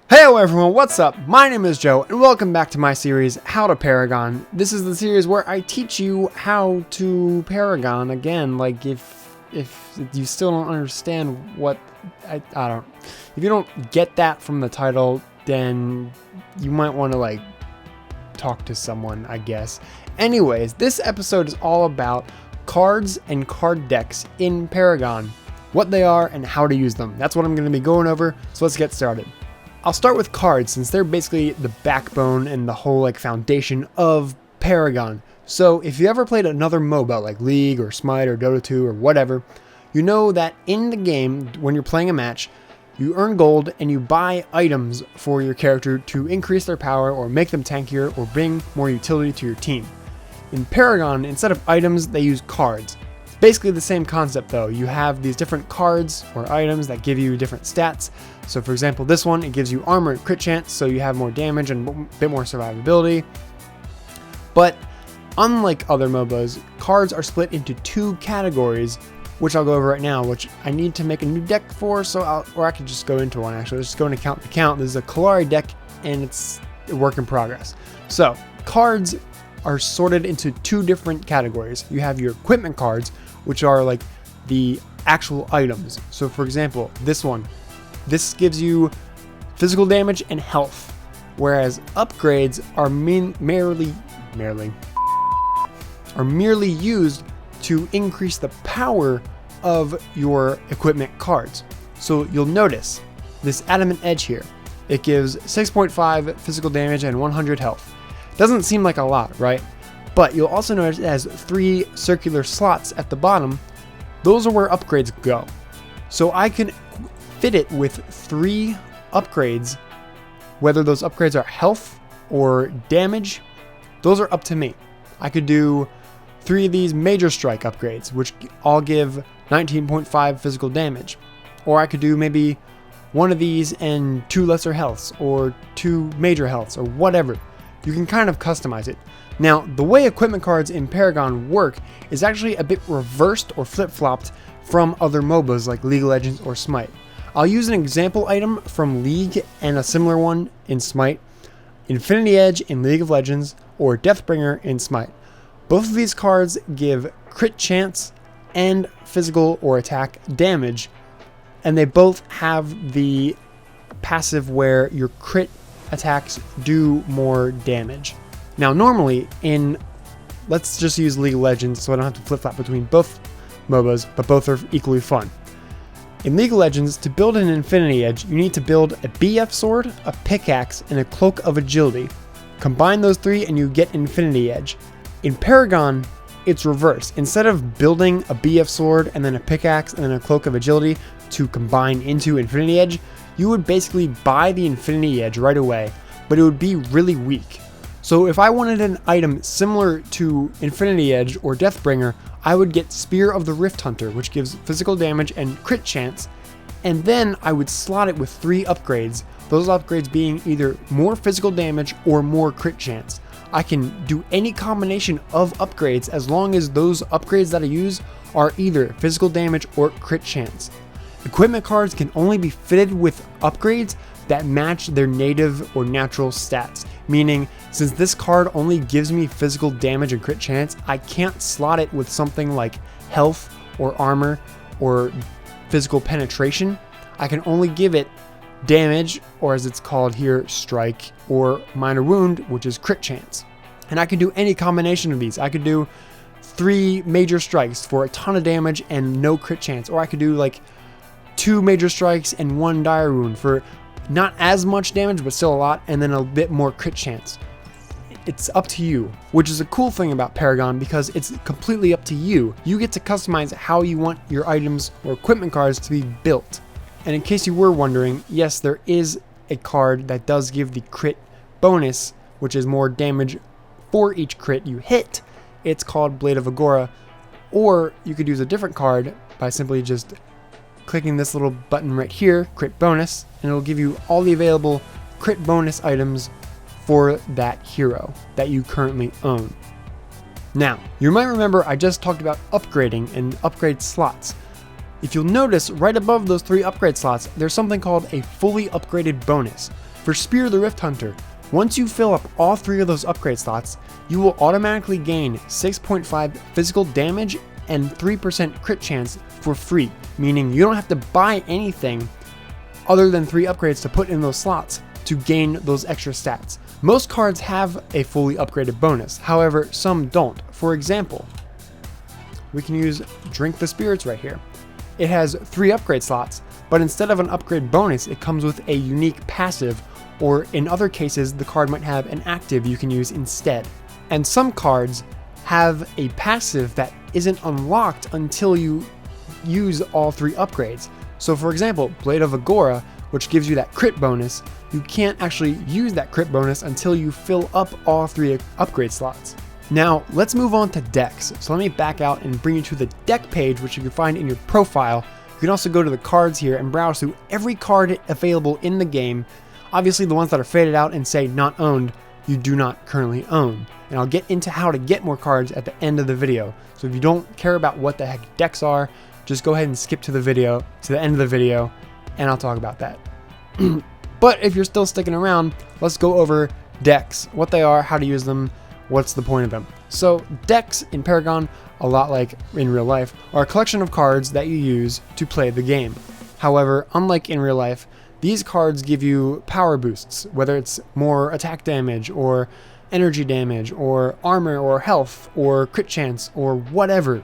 Hey everyone, what's up? My name is Joe and welcome back to my series, How to Paragon. This is the series where I teach you how to Paragon again. Like if you still don't understand what, I don't, if you don't get that from the title, then you might want to talk to someone, I guess. Anyways, this episode is all about cards and card decks in Paragon, what they are and how to use them. That's what I'm going to be going over, so let's get started. I'll start with cards since they're basically the backbone and the whole foundation of Paragon. So if you ever played another MOBA like League or Smite or Dota 2 or whatever, you know that in the game when you're playing a match, you earn gold and you buy items for your character to increase their power or make them tankier or bring more utility to your team. In Paragon, instead of items, they use cards. It's basically the same concept though. You have these different cards or items that give you different stats. So for example, this one, it gives you armor and crit chance, so you have more damage and a bit more survivability. But unlike other MOBAs, cards are split into two categories, which I'll go over right now, which I need to make a new deck for, or I could just go into one actually. Let's just go into count the count. This is a Kalari deck and it's a work in progress. So cards are sorted into two different categories. You have your equipment cards, which are like the actual items. So for example, this one, this gives you physical damage and health, whereas upgrades are merely used to increase the power of your equipment cards. So you'll notice this Adamant Edge here. It gives 6.5 physical damage and 100 health. Doesn't seem like a lot, right? But you'll also notice it has 3 circular slots at the bottom. Those are where upgrades go. So I can fit it with 3 upgrades, whether those upgrades are health or damage, those are up to me. I could do 3 of these major strike upgrades, which all give 19.5 physical damage. Or I could do maybe 1 of these and 2 lesser healths, or 2 major healths, or whatever. You can kind of customize it. Now, the way equipment cards in Paragon work is actually a bit reversed or flip-flopped from other MOBAs like League of Legends or Smite. I'll use an example item from League and a similar one in Smite, Infinity Edge in League of Legends, or Deathbringer in Smite. Both of these cards give crit chance and physical or attack damage, and they both have the passive where your crit attacks do more damage. Now normally let's just use League of Legends so I don't have to flip-flop between both MOBAs, but both are equally fun. In League of Legends, to build an Infinity Edge, you need to build a BF sword, a pickaxe, and a cloak of agility. Combine those 3 and you get Infinity Edge. In Paragon, it's reversed. Instead of building a BF sword and then a pickaxe and then a cloak of agility to combine into Infinity Edge, you would basically buy the Infinity Edge right away, but it would be really weak. So if I wanted an item similar to Infinity Edge or Deathbringer, I would get Spear of the Rift Hunter, which gives physical damage and crit chance, and then I would slot it with 3 upgrades, those upgrades being either more physical damage or more crit chance. I can do any combination of upgrades as long as those upgrades that I use are either physical damage or crit chance. Equipment cards can only be fitted with upgrades that match their native or natural stats, meaning since this card only gives me physical damage and crit chance, I can't slot it with something like health or armor or physical penetration. I can only give it damage, or as it's called here, strike, or minor wound, which is crit chance. And I can do any combination of these. I could do 3 major strikes for a ton of damage and no crit chance, or I could do 2 major strikes and 1 dire wound for not as much damage, but still a lot, and then a bit more crit chance. It's up to you, which is a cool thing about Paragon because it's completely up to you. You get to customize how you want your items or equipment cards to be built. And in case you were wondering, yes, there is a card that does give the crit bonus, which is more damage for each crit you hit. It's called Blade of Agora, or you could use a different card by simply just clicking this little button right here, crit bonus, and it'll give you all the available crit bonus items for that hero that you currently own. Now, you might remember I just talked about upgrading and upgrade slots. If you'll notice, right above those 3 upgrade slots, there's something called a fully upgraded bonus. For Spear the Rift Hunter, once you fill up all 3 of those upgrade slots, you will automatically gain 6.5 physical damage and 3% crit chance for free, meaning you don't have to buy anything other than 3 upgrades to put in those slots to gain those extra stats. Most cards have a fully upgraded bonus, however, some don't. For example, we can use Drink the Spirits right here. It has 3 upgrade slots, but instead of an upgrade bonus, it comes with a unique passive, or in other cases, the card might have an active you can use instead. And some cards have a passive that isn't unlocked until you use all 3 upgrades. So for example, Blade of Agora, which gives you that crit bonus, you can't actually use that crit bonus until you fill up all 3 upgrade slots. Now, let's move on to decks. So let me back out and bring you to the deck page, which you can find in your profile. You can also go to the cards here and browse through every card available in the game. Obviously, the ones that are faded out and say not owned, you do not currently own. And I'll get into how to get more cards at the end of the video. So if you don't care about what the heck decks are, just go ahead and skip to the end of the video, and I'll talk about that. But if you're still sticking around, let's go over decks, what they are, how to use them, what's the point of them. So decks in Paragon, a lot like in real life, are a collection of cards that you use to play the game. However, unlike in real life, these cards give you power boosts, whether it's more attack damage or energy damage or armor or health or crit chance or whatever.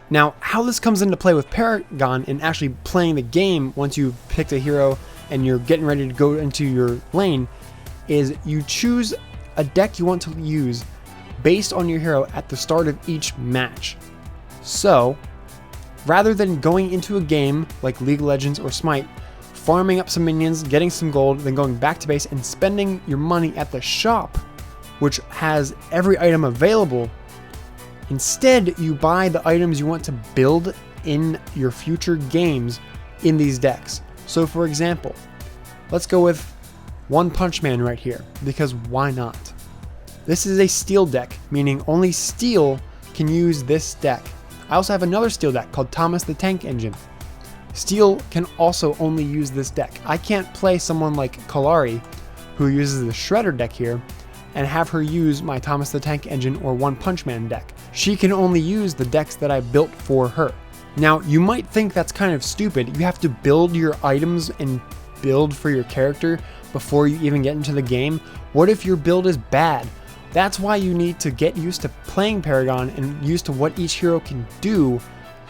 Now, how this comes into play with Paragon and actually playing the game once you've picked a hero and you're getting ready to go into your lane is you choose a deck you want to use based on your hero at the start of each match. So, rather than going into a game like League of Legends or Smite, farming up some minions, getting some gold, then going back to base and spending your money at the shop, which has every item available, instead you buy the items you want to build in your future games in these decks. So for example, let's go with One Punch Man right here, because why not? This is a steel deck, meaning only steel can use this deck. I also have another steel deck called Thomas the Tank Engine. Steel can also only use this deck. I can't play someone like Kalari, who uses the Shredder deck here, and have her use my Thomas the Tank Engine or One Punch Man deck. She can only use the decks that I built for her. Now, you might think that's kind of stupid. You have to build your items and build for your character before you even get into the game. What if your build is bad? That's why you need to get used to playing Paragon and used to what each hero can do.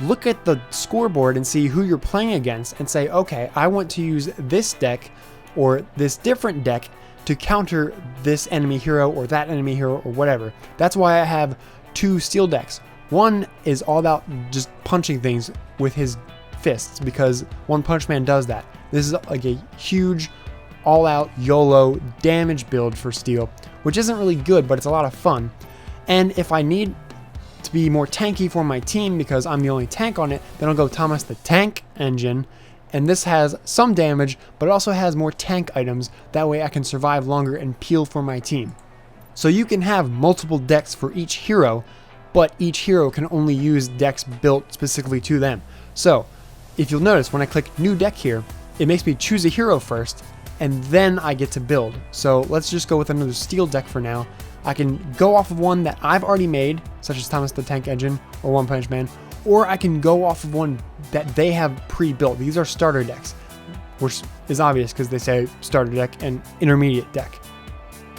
Look at the scoreboard and see who you're playing against and say, okay, I want to use this deck or this different deck to counter this enemy hero or that enemy hero or whatever. That's why I have 2 steel decks. One is all about just punching things with his fists because One Punch Man does that. This is like a huge all-out YOLO damage build for steel, which isn't really good, but it's a lot of fun. And if I need to be more tanky for my team because I'm the only tank on it, then I'll go Thomas the Tank Engine. And this has some damage, but it also has more tank items. That way I can survive longer and peel for my team. So you can have multiple decks for each hero, but each hero can only use decks built specifically to them. So if you'll notice, when I click new deck here, it makes me choose a hero first, and then I get to build. So let's just go with another steel deck for now. I can go off of one that I've already made, such as Thomas the Tank Engine or One Punch Man, or I can go off of one that they have pre-built. These are starter decks, which is obvious because they say starter deck and intermediate deck.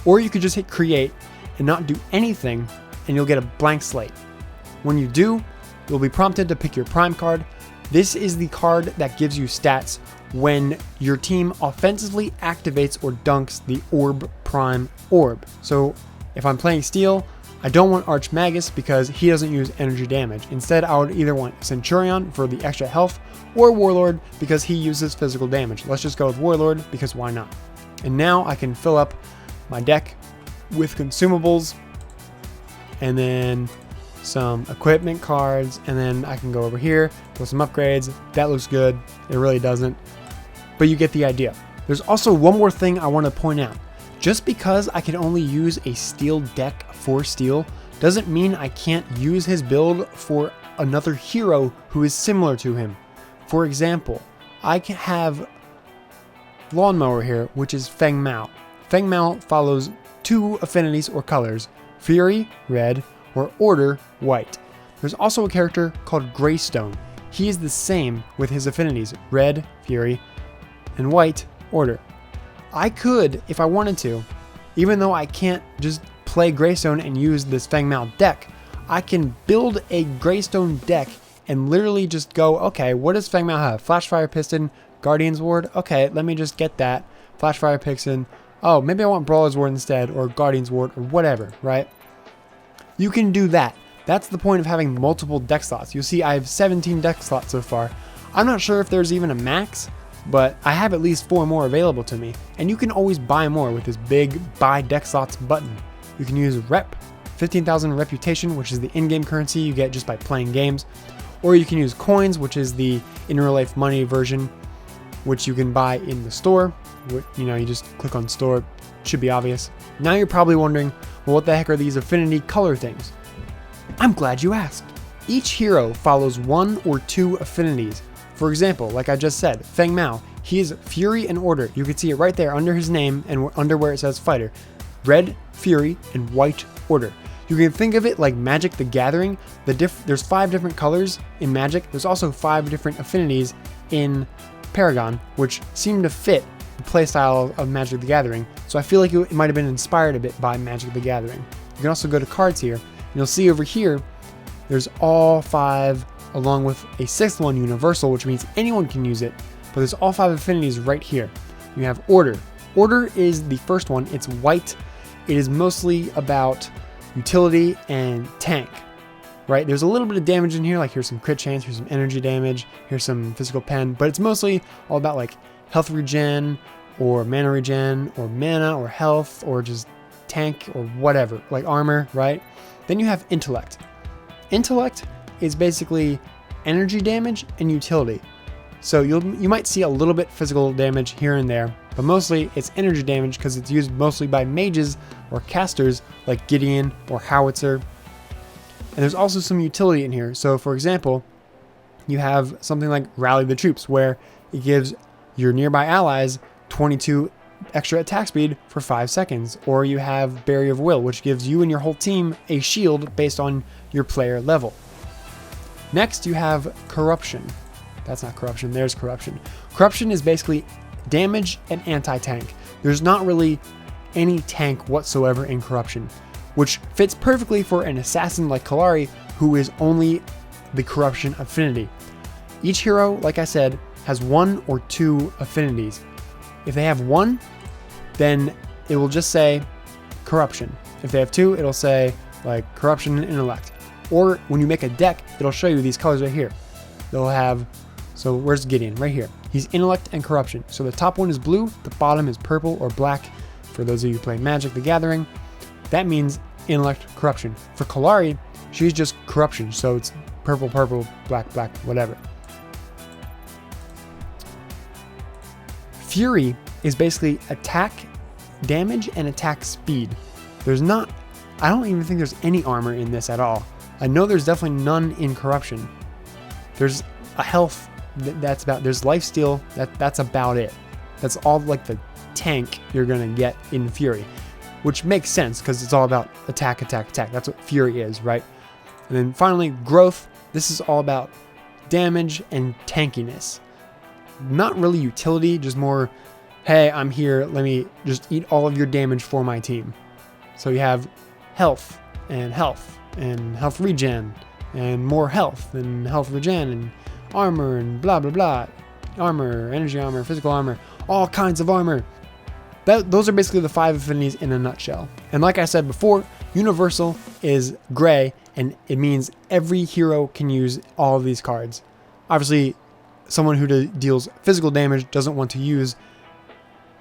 Or you could just hit create and not do anything, and you'll get a blank slate. When you do, you'll be prompted to pick your prime card. This is the card that gives you stats when your team offensively activates or dunks the Orb Prime Orb. So if I'm playing Steel, I don't want Archmagus because he doesn't use energy damage. Instead, I would either want Centurion for the extra health or Warlord because he uses physical damage. Let's just go with Warlord because why not? And now I can fill up my deck with consumables and then some equipment cards, and then I can go over here with some upgrades. That looks good. It really doesn't, but you get the idea. There's also one more thing I want to point out. Just because I can only use a steel deck for steel doesn't mean I can't use his build for another hero who is similar to him. For example, I can have lawnmower here, which is Feng Mao. Feng Mao follows 2 affinities or colors, Fury, red, or Order, white. There's also a character called Greystone. He is the same with his affinities, red, Fury, and white, Order. I could, if I wanted to, even though I can't just play Greystone and use this Feng Mao deck, I can build a Greystone deck and literally just go, okay, what does Feng Mao have? Flashfire Piston, Guardian's Ward? Okay, let me just get that. Flashfire Piston. Oh, maybe I want Brawler's Ward instead, or Guardian's Ward, or whatever, right? You can do that. That's the point of having multiple deck slots. You'll see I have 17 deck slots so far. I'm not sure if there's even a max, but I have at least 4 more available to me. And you can always buy more with this big buy deck slots button. You can use Rep, 15,000 Reputation, which is the in-game currency you get just by playing games. Or you can use Coins, which is the in real life money version, which you can buy in the store. You know, you just click on store, should be obvious. Now you're probably wondering, well, what the heck are these affinity color things? I'm glad you asked. Each hero follows 1 or 2 affinities. For example, like I just said, Feng Mao, he is Fury and Order. You can see it right there under his name and under where it says Fighter. Red, Fury, and white, Order. You can think of it like Magic the Gathering. There's 5 different colors in Magic. There's also 5 different affinities in Paragon, which seem to fit the playstyle of Magic the Gathering. So I feel like it might have been inspired a bit by Magic the Gathering. You can also go to cards here. And you'll see over here, there's all 5, along with a 6th one, Universal, which means anyone can use it. But there's all 5 affinities right here. You have Order. Order is the first one. It's white. It is mostly about utility and tank, right? There's a little bit of damage in here, like here's some crit chance, here's some energy damage, here's some physical pen, but it's mostly all about like health regen or mana regen or mana or health or just tank or whatever, like armor, right? Then you have intellect. Intellect is basically energy damage and utility. So you might see a little bit physical damage here and there, but mostly it's energy damage because it's used mostly by mages or casters like Gideon or Howitzer. And there's also some utility in here. So for example, you have something like Rally the Troops, where it gives your nearby allies 22 extra attack speed for 5 seconds. Or you have Barrier of Will, which gives you and your whole team a shield based on your player level. Next you have Corruption. That's not Corruption, there's Corruption. Corruption is basically damage and anti-tank. There's not really any tank whatsoever in Corruption, which fits perfectly for an assassin like Kalari, who is only the Corruption affinity. Each hero, like I said, has 1 or 2 affinities. If they have 1, then it will just say Corruption. If they have 2, it'll say like Corruption and Intellect. Or when you make a deck, it'll show you these colors right here. They'll have, so where's Gideon? Right here. He's Intellect and Corruption. So the top one is blue, the bottom is purple or black. For those of you who play Magic the Gathering, that means Intellect, Corruption. For Kalari, she's just Corruption, so it's purple, purple, black, black, whatever. Fury is basically attack damage and attack speed. I don't even think there's any armor in this at all. I know there's definitely none in Corruption. There's a health, there's lifesteal, that's about it. That's all like the tank you're gonna get in Fury, which makes sense because it's all about attack, attack, attack. That's what Fury is, right? And then finally, growth. This is all about damage and tankiness. Not really utility, just more, hey, I'm here, let me just eat all of your damage for my team. So you have health and health regen and more health and health regen and armor and blah, blah, blah. Armor, energy armor, physical armor, all kinds of armor. Those are basically the 5 affinities in a nutshell. And like I said before, Universal is gray, and it means every hero can use all of these cards. Obviously, someone who deals physical damage doesn't want to use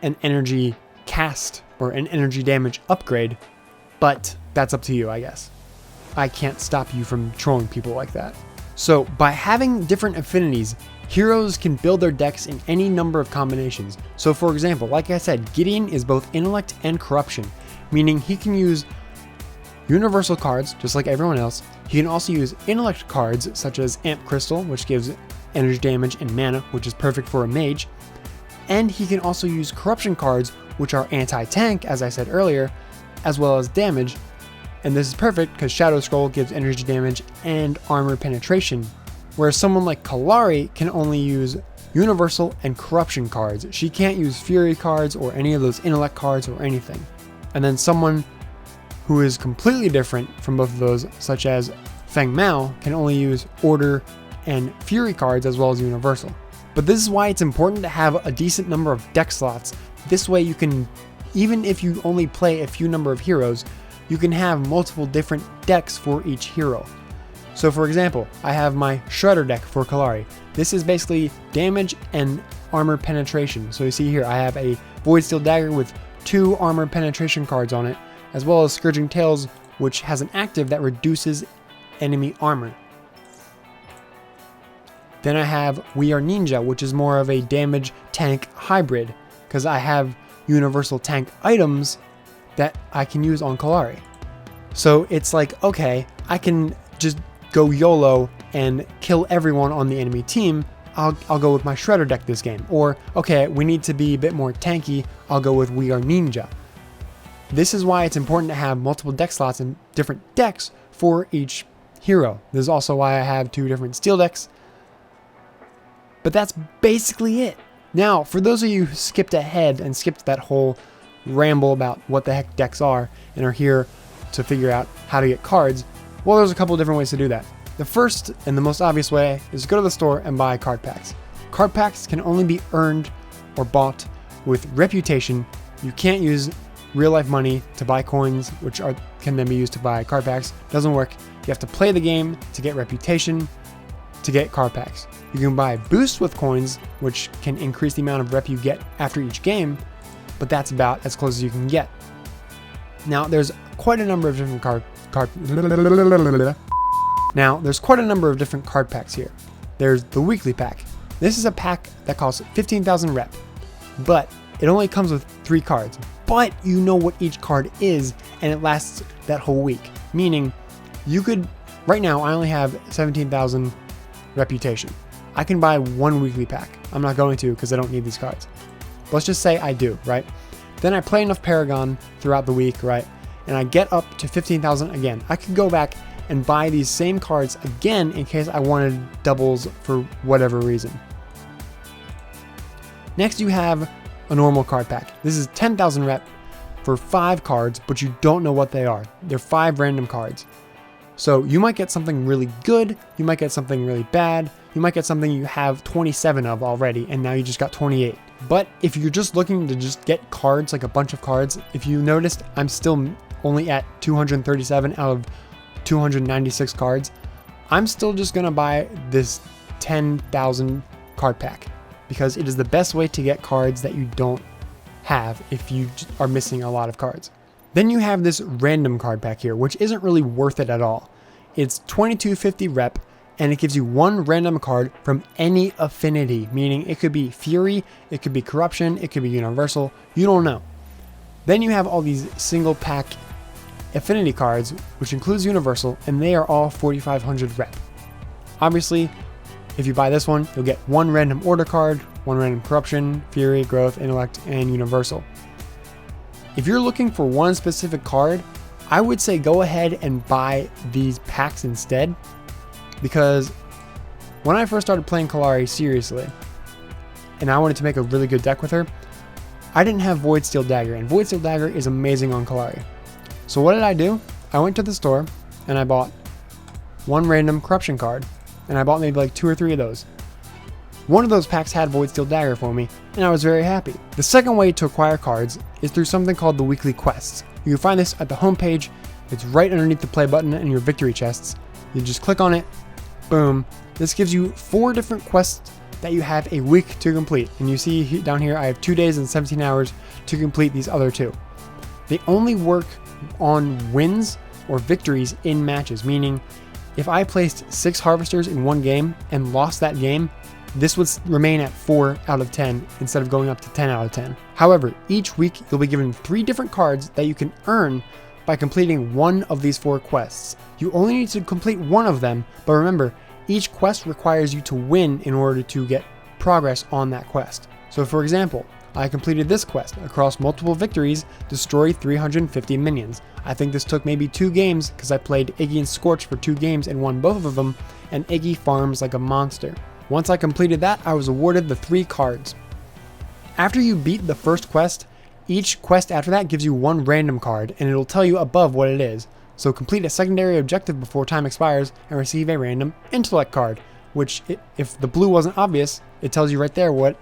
an energy cast or an energy damage upgrade, but that's up to you, I guess. I can't stop you from trolling people like that. So by having different affinities, heroes can build their decks in any number of combinations. So for example, like I said, Gideon is both Intellect and Corruption, meaning he can use universal cards just like everyone else. He can also use Intellect cards such as Amp Crystal, which gives energy damage and mana, which is perfect for a mage. And he can also use corruption cards, which are anti-tank, as I said earlier, as well as damage. And this is perfect because Shadow Scroll gives energy damage and armor penetration, whereas someone like Kallari can only use universal and corruption cards. She can't use fury cards or any of those intellect cards or anything. And then someone who is completely different from both of those, such as Feng Mao, can only use order and fury cards as well as universal. But this is why it's important to have a decent number of deck slots. This way you can, even if you only play a few number of heroes, you can have multiple different decks for each hero. So for example, I have my Shredder deck for Kallari. This is basically damage and armor penetration. So you see here, I have a Void Steel Dagger with 2 armor penetration cards on it, as well as Scourging Tails, which has an active that reduces enemy armor. Then I have We Are Ninja, which is more of a damage tank hybrid, because I have universal tank items that I can use on Kallari. So it's like, okay, I can just go YOLO and kill everyone on the enemy team. I'll go with my Shredder deck this game. Or, okay, we need to be a bit more tanky, I'll go with We Are Ninja. This is why it's important to have multiple deck slots and different decks for each hero. This is also why I have 2 different steel decks. But that's basically it. Now, for those of you who skipped ahead and skipped that whole ramble about what the heck decks are and are here to figure out how to get cards, well, there's a couple different ways to do that. The first and the most obvious way is go to the store and buy card packs. Card packs can only be earned or bought with reputation. You can't use real life money to buy coins, which can then be used to buy card packs. Doesn't work. You have to play the game to get reputation to get card packs. You can buy boosts with coins, which can increase the amount of rep you get after each game, but that's about as close as you can get. Now, there's quite a number of different card packs here. There's the weekly pack. This is a pack that costs 15,000 rep, but it only comes with 3 cards. But you know what each card is, and it lasts that whole week. Meaning, you could, right now I only have 17,000 reputation. I can buy 1 weekly pack. I'm not going to because I don't need these cards. But let's just say I do, right? Then I play enough Paragon throughout the week, right? And I get up to 15,000 again. I could go back and buy these same cards again in case I wanted doubles for whatever reason. Next, you have a normal card pack. This is 10,000 rep for 5 cards, but you don't know what they are. They're 5 random cards. So you might get something really good, you might get something really bad, you might get something you have 27 of already, and now you just got 28. But if you're just looking to just get cards, like a bunch of cards, if you noticed, I'm still only at 237 out of 296 cards. I'm still just gonna buy this 10,000 card pack because it is the best way to get cards that you don't have if you are missing a lot of cards. Then you have this random card pack here, which isn't really worth it at all. It's 2250 rep, and it gives you 1 random card from any affinity, meaning it could be Fury, it could be Corruption, it could be Universal, you don't know. Then you have all these single pack affinity cards, which includes Universal, and they are all 4500 rep. Obviously, if you buy this one, you'll get 1 random order card, 1 random Corruption, Fury, Growth, Intellect, and Universal. If you're looking for one specific card, I would say go ahead and buy these packs instead, because when I first started playing Kallari seriously, and I wanted to make a really good deck with her, I didn't have Void Steel Dagger, and Void Steel Dagger is amazing on Kallari. So what did I do? I went to the store, and I bought 1 random Corruption card, and I bought maybe like 2 or 3 of those. One of those packs had Void Steel Dagger for me, and I was very happy. The second way to acquire cards is through something called the weekly quests. You can find this at the homepage. It's right underneath the play button in your victory chests. You just click on it, boom. This gives you 4 different quests that you have a week to complete. And you see down here, I have 2 days and 17 hours to complete these other 2. They only work on wins or victories in matches, meaning if I placed 6 harvesters in one game and lost that game, this would remain at 4 out of 10 instead of going up to 10 out of 10. However, each week you'll be given 3 different cards that you can earn by completing one of these 4 quests. You only need to complete one of them, but remember, each quest requires you to win in order to get progress on that quest. So for example, I completed this quest. Across multiple victories, destroy 350 minions. I think this took maybe 2 games because I played Iggy and Scorch for 2 games and won both of them, and Iggy farms like a monster. Once I completed that, I was awarded the 3 cards. After you beat the first quest, each quest after that gives you 1 random card, and it'll tell you above what it is. So complete a secondary objective before time expires and receive a random intellect card, which, if the blue wasn't obvious, it tells you right there what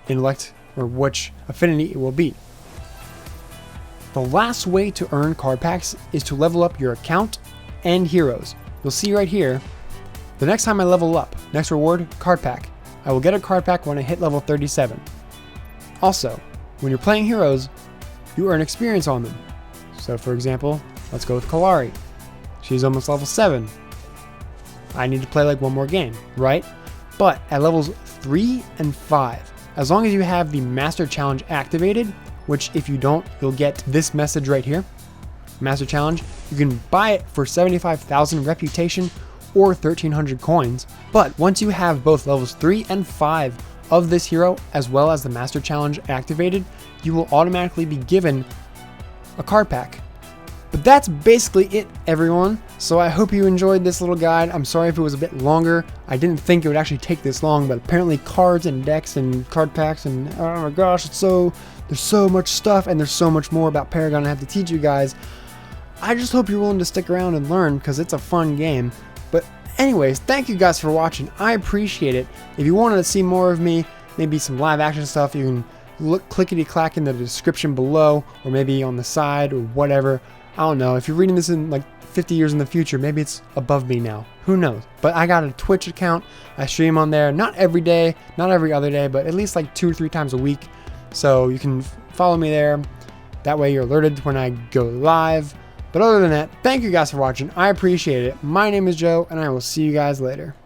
intellect or which affinity it will be. The last way to earn card packs is to level up your account and heroes. You'll see right here, the next time I level up, next reward, card pack. I will get a card pack when I hit level 37. Also, when you're playing heroes, you earn experience on them. So for example, let's go with Kalari. She's almost level 7. I need to play like 1 more game, right? But at levels 3 and 5, as long as you have the Master Challenge activated, which if you don't, you'll get this message right here, Master Challenge, you can buy it for 75,000 reputation or 1,300 coins. But once you have both levels 3 and 5 of this hero, as well as the Master Challenge activated, you will automatically be given a card pack. But that's basically it, everyone. So I hope you enjoyed this little guide. I'm sorry if it was a bit longer. I didn't think it would actually take this long, but apparently cards and decks and card packs and oh my gosh, there's so much stuff and there's so much more about Paragon I have to teach you guys. I just hope you're willing to stick around and learn because it's a fun game. But anyways, thank you guys for watching. I appreciate it. If you wanted to see more of me, maybe some live action stuff, you can look clickety-clack in the description below or maybe on the side or whatever. I don't know. If you're reading this in like 50 years in the future, maybe it's above me now. Who knows? But I got a Twitch account. I stream on there, not every day, not every other day, but at least like 2 or 3 times a week. So you can follow me there. That way you're alerted when I go live. But other than that, thank you guys for watching. I appreciate it. My name is Joe, and I will see you guys later.